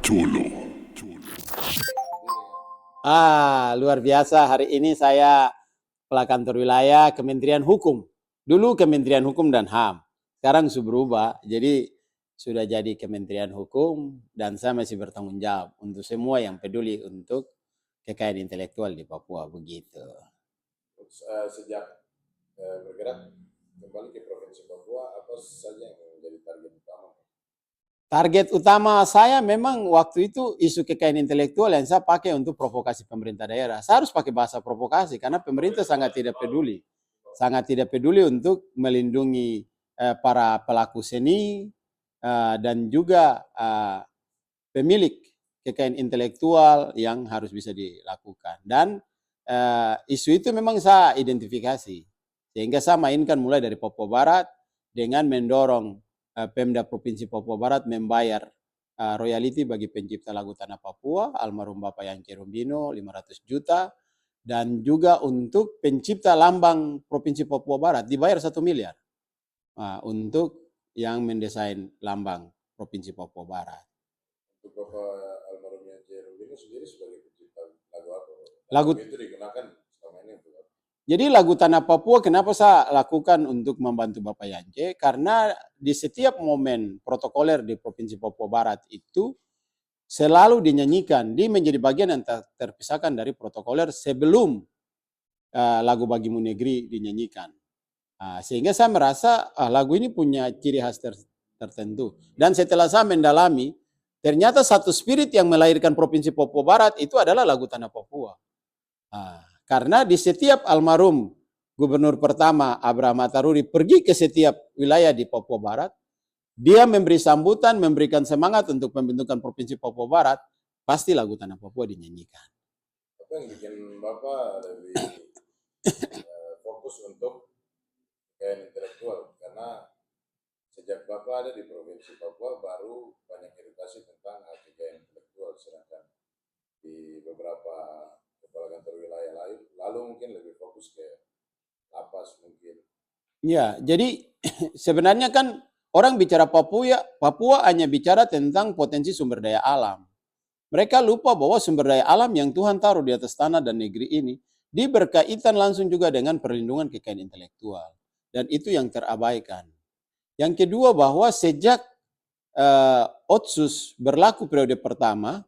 Cholo. Luar biasa. Hari ini saya kepala kantor wilayah Kementerian Hukum. Dulu Kementerian Hukum dan HAM. Sekarang sudah berubah. Jadi sudah jadi Kementerian Hukum dan saya masih bertanggung jawab untuk semua yang peduli untuk kekayaan intelektual di Papua. Begitu. Sejak bergerak kembali ke Provinsi Papua, apa saja yang menjadi target utama? Target utama saya memang waktu itu isu kekayaan intelektual yang saya pakai untuk provokasi pemerintah daerah. Saya harus pakai bahasa provokasi karena pemerintah sangat tidak peduli. Sangat tidak peduli untuk melindungi para pelaku seni dan juga pemilik kekayaan intelektual yang harus bisa dilakukan. Dan isu itu memang saya identifikasi. Sehingga saya mainkan mulai dari Papua Barat dengan mendorong Pemda Provinsi Papua Barat membayar royalti bagi pencipta lagu Tanah Papua, almarhum Bapak Yance Rumbino 500 juta, dan juga untuk pencipta lambang Provinsi Papua Barat dibayar 1 miliar untuk yang mendesain lambang Provinsi Papua Barat. Untuk Bapak almarhum Yance Rumbino sendiri sebagai pencipta lagu apa? Lagu itu digunakan selama ini untuk apa? Jadi lagu Tanah Papua kenapa saya lakukan untuk membantu Bapak Yance? Karena di setiap momen protokoler di Provinsi Papua Barat itu selalu dinyanyikan. Dia menjadi bagian yang terpisahkan dari protokoler sebelum lagu Bagimu Negeri dinyanyikan. Sehingga saya merasa lagu ini punya ciri khas tertentu. Dan setelah saya mendalami, ternyata satu spirit yang melahirkan Provinsi Papua Barat itu adalah lagu Tanah Papua. Karena di setiap almarhum Gubernur pertama Abraham Mataruri pergi ke setiap wilayah di Papua Barat, dia memberi sambutan, memberikan semangat untuk pembentukan Provinsi Papua Barat, pasti lagu Tanah Papua dinyanyikan. Apa yang bikin Bapak lebih fokus untuk kekayaan intelektual? Karena sejak Bapak ada di Provinsi Papua baru banyak edukasi tentang kekayaan intelektual, sedangkan di beberapa kepala kantor wilayah lalu mungkin lebih fokus ke lapas mungkin. Ya, jadi sebenarnya kan orang bicara Papua hanya bicara tentang potensi sumber daya alam. Mereka lupa bahwa sumber daya alam yang Tuhan taruh di atas tanah dan negeri ini berkaitan langsung juga dengan perlindungan kekayaan intelektual. Dan itu yang terabaikan. Yang kedua bahwa sejak Otsus berlaku periode pertama,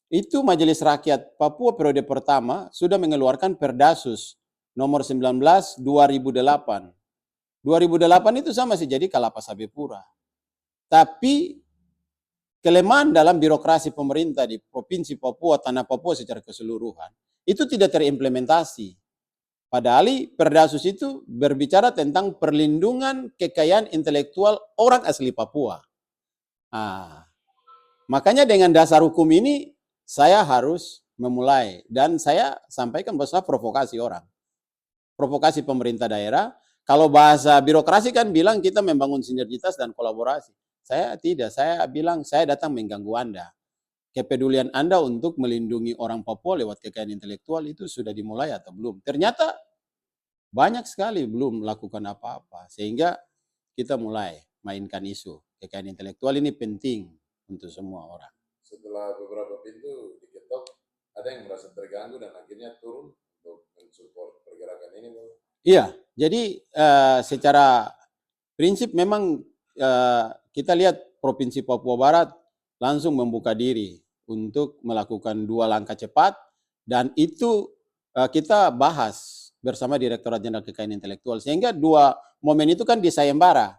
itu Majelis Rakyat Papua periode pertama sudah mengeluarkan Perdasus nomor 19 2008. 2008 itu saya masih jadi Kalapas Habepura. Tapi kelemahan dalam birokrasi pemerintah di Provinsi Papua, Tanah Papua secara keseluruhan, itu tidak terimplementasi. Padahal Perdasus itu berbicara tentang perlindungan kekayaan intelektual orang asli Papua. Makanya dengan dasar hukum ini, saya harus memulai. Dan saya sampaikan bahwa saya provokasi orang. Provokasi pemerintah daerah. Kalau bahasa birokrasi kan bilang kita membangun sinergitas dan kolaborasi. Saya tidak, saya bilang saya datang mengganggu Anda. Kepedulian Anda untuk melindungi orang Papua lewat kekayaan intelektual itu sudah dimulai atau belum? Ternyata banyak sekali belum melakukan apa-apa. Sehingga kita mulai mainkan isu. Kekayaan intelektual ini penting untuk semua orang. Setelah beberapa pintu diketok, ada yang merasa terganggu dan akhirnya turun untuk mensupport pergerakan ini, Bang? Iya, jadi secara prinsip memang kita lihat Provinsi Papua Barat langsung membuka diri untuk melakukan 2 langkah cepat dan itu kita bahas bersama Direktorat Jenderal Kekayaan Intelektual sehingga 2 momen itu kan di sayembara.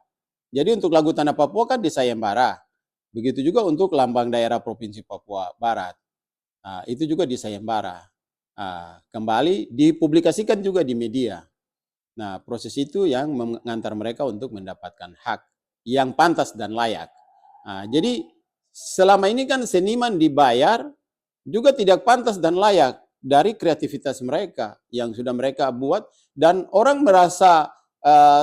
Jadi untuk lagu Tanah Papua kan di sayembara. Begitu juga untuk lambang daerah Provinsi Papua Barat. Itu juga di sayembara. Kembali dipublikasikan juga di media. Nah, proses itu yang mengantar mereka untuk mendapatkan hak yang pantas dan layak. Jadi selama ini kan seniman dibayar juga tidak pantas dan layak dari kreativitas mereka yang sudah mereka buat dan orang merasa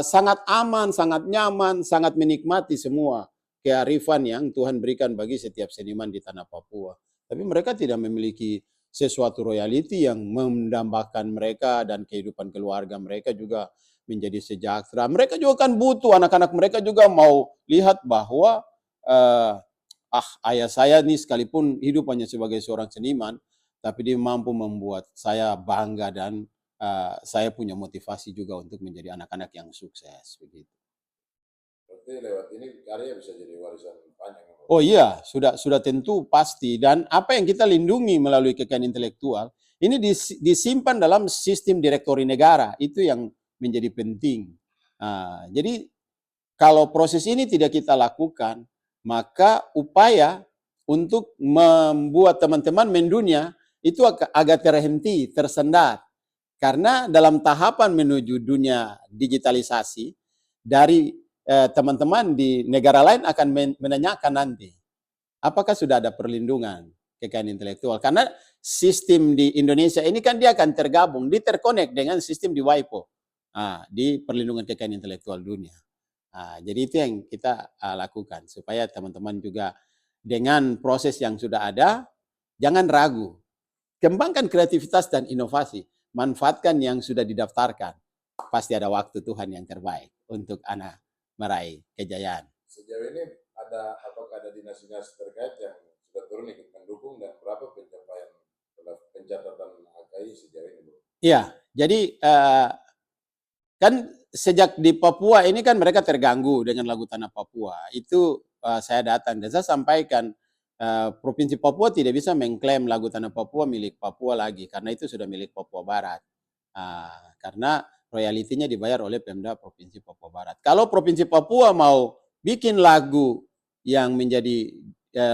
sangat aman, sangat nyaman, sangat menikmati semua kearifan yang Tuhan berikan bagi setiap seniman di tanah Papua. Tapi mereka tidak memiliki sesuatu royalti yang mendambakan mereka dan kehidupan keluarga mereka juga menjadi sejahtera. Mereka juga kan butuh, anak-anak mereka juga mau lihat bahwa ayah saya nih sekalipun hidup hanya sebagai seorang seniman, tapi dia mampu membuat saya bangga dan saya punya motivasi juga untuk menjadi anak-anak yang sukses begitu. Berarti lewat ini karya bisa jadi warisan panjang. Oh iya, sudah tentu pasti. Dan apa yang kita lindungi melalui kekayaan intelektual ini disimpan dalam sistem direktori negara. Itu yang menjadi penting. Jadi kalau proses ini tidak kita lakukan, maka upaya untuk membuat teman-teman mendunia itu agak terhenti, tersendat. Karena dalam tahapan menuju dunia digitalisasi, dari teman-teman di negara lain akan menanyakan nanti, apakah sudah ada perlindungan kekayaan intelektual? Karena sistem di Indonesia ini kan dia akan tergabung, diterkonek dengan sistem di WIPO, di perlindungan kekayaan intelektual dunia. Jadi itu yang kita lakukan, supaya teman-teman juga dengan proses yang sudah ada, jangan ragu. Kembangkan kreativitas dan inovasi, manfaatkan yang sudah didaftarkan. Pasti ada waktu Tuhan yang terbaik untuk anak meraih kejayaan. Sejauh ini apakah ada dinas-dinas terkait yang sudah turun ikut mendukung dan berapa pencapaian pencatatan HKI sejauh ini? Iya, jadi kan sejak di Papua ini kan mereka terganggu dengan lagu Tanah Papua. Itu saya datang dan saya sampaikan Provinsi Papua tidak bisa mengklaim lagu Tanah Papua milik Papua lagi, karena itu sudah milik Papua Barat. Karena royaltinya dibayar oleh Pemda Provinsi Papua Barat. Kalau Provinsi Papua mau bikin lagu yang menjadi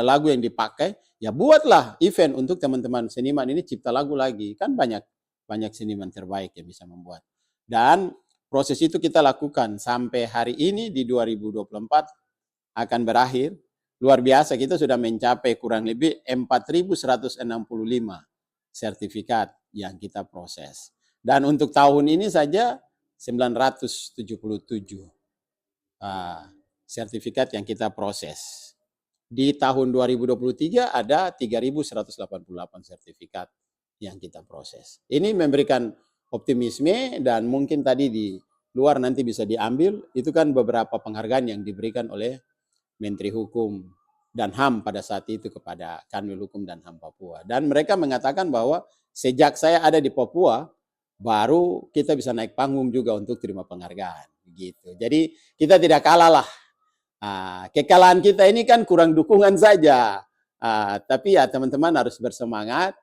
lagu yang dipakai, ya buatlah event untuk teman-teman seniman ini cipta lagu lagi. Kan banyak seniman terbaik yang bisa membuat. Dan proses itu kita lakukan sampai hari ini di 2024 akan berakhir. Luar biasa, kita sudah mencapai kurang lebih 4.165 sertifikat yang kita proses. Dan untuk tahun ini saja 977 sertifikat yang kita proses. Di tahun 2023 ada 3.188 sertifikat yang kita proses. Ini memberikan optimisme, dan mungkin tadi di luar nanti bisa diambil, itu kan beberapa penghargaan yang diberikan oleh Menteri Hukum dan HAM pada saat itu kepada Kanwil Hukum dan HAM Papua. Dan mereka mengatakan bahwa sejak saya ada di Papua, baru kita bisa naik panggung juga untuk terima penghargaan. Gitu. Jadi kita tidak kalah lah. Kekalahan kita ini kan kurang dukungan saja. Tapi ya teman-teman harus bersemangat.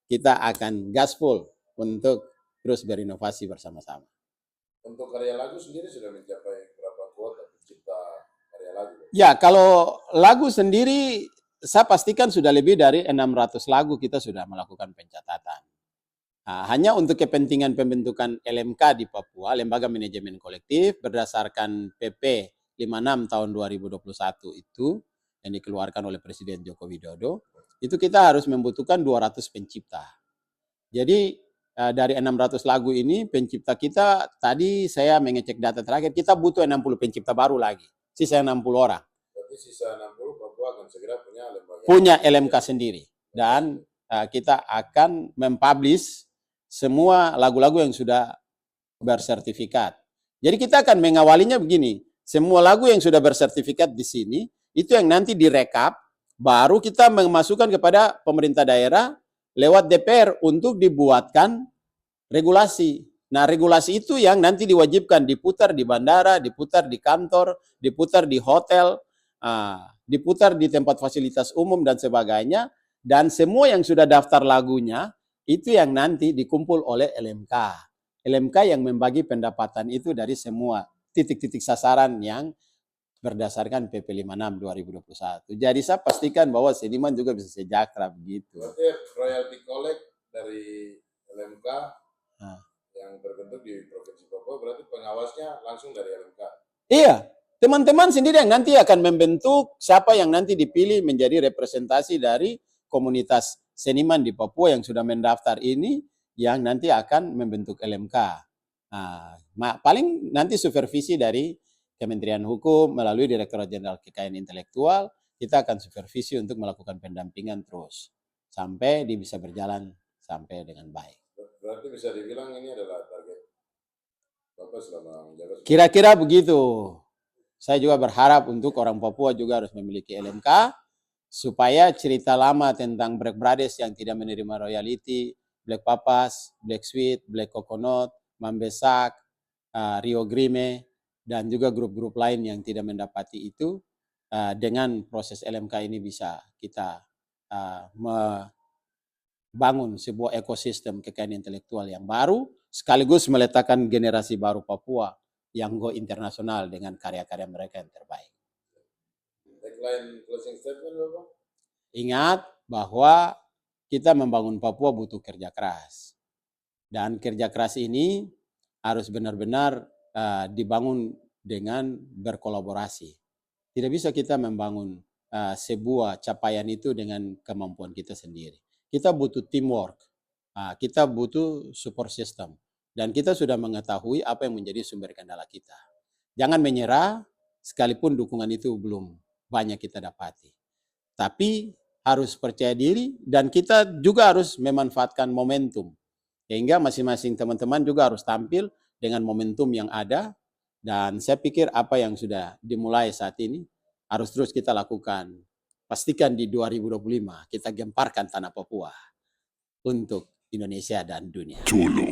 Kita akan gaspol untuk terus berinovasi bersama-sama. Untuk karya lagu sendiri sudah mencapai berapa kuota pencipta karya lagu? Ya, kalau lagu sendiri saya pastikan sudah lebih dari 600 lagu kita sudah melakukan pencatatan. Hanya untuk kepentingan pembentukan LMK di Papua, Lembaga Manajemen Kolektif, berdasarkan PP 56 tahun 2021 itu, yang dikeluarkan oleh Presiden Joko Widodo, itu kita harus membutuhkan 200 pencipta. Jadi dari 600 lagu ini, pencipta kita, tadi saya mengecek data terakhir, kita butuh 60 pencipta baru lagi, sisa 60 orang. Berarti sisa 60 Papua akan segera punya lembaga. Punya LMK sendiri. Dan kita akan mempublish semua lagu-lagu yang sudah bersertifikat. Jadi kita akan mengawalinya begini, semua lagu yang sudah bersertifikat di sini, itu yang nanti direkap, baru kita memasukkan kepada pemerintah daerah lewat DPR untuk dibuatkan regulasi. Nah, regulasi itu yang nanti diwajibkan diputar di bandara, diputar di kantor, diputar di hotel, diputar di tempat fasilitas umum dan sebagainya, dan semua yang sudah daftar lagunya, itu yang nanti dikumpul oleh LMK. LMK yang membagi pendapatan itu dari semua titik-titik sasaran yang berdasarkan PP 56 2021. Jadi saya pastikan bahwa seniman juga bisa sejahtera begitu. Berarti royalti collect dari LMK yang terbentuk di Provinsi Papua, berarti pengawasnya langsung dari LMK? Iya, teman-teman sendiri yang nanti akan membentuk siapa yang nanti dipilih menjadi representasi dari komunitas seniman di Papua yang sudah mendaftar ini, yang nanti akan membentuk LMK. Paling nanti supervisi dari Kementerian Hukum melalui Direktorat Jenderal Kekayaan Intelektual, kita akan supervisi untuk melakukan pendampingan terus sampai bisa berjalan sampai dengan baik. Berarti bisa dibilang ini adalah target Bapak selama menjabat. Kira-kira begitu. Saya juga berharap untuk orang Papua juga harus memiliki LMK supaya cerita lama tentang Black Brothers yang tidak menerima royalty, Black Papas, Black Sweet, Black Coconut, Mambesak, Rio Grime, dan juga grup-grup lain yang tidak mendapati itu, dengan proses LMK ini bisa kita membangun sebuah ekosistem kekayaan intelektual yang baru, sekaligus meletakkan generasi baru Papua yang go internasional dengan karya-karya mereka yang terbaik. Tagline closing statement Bapak? Ingat bahwa kita membangun Papua butuh kerja keras. Dan kerja keras ini harus benar-benar dibangun dengan berkolaborasi. Tidak bisa kita membangun sebuah capaian itu dengan kemampuan kita sendiri. Kita butuh teamwork, kita butuh support system. Dan kita sudah mengetahui apa yang menjadi sumber kendala kita. Jangan menyerah, sekalipun dukungan itu belum banyak kita dapati. Tapi harus percaya diri dan kita juga harus memanfaatkan momentum. Sehingga masing-masing teman-teman juga harus tampil dengan momentum yang ada. Dan saya pikir apa yang sudah dimulai saat ini harus terus kita lakukan. Pastikan di 2025 kita gemparkan tanah Papua untuk Indonesia dan dunia. Cholo.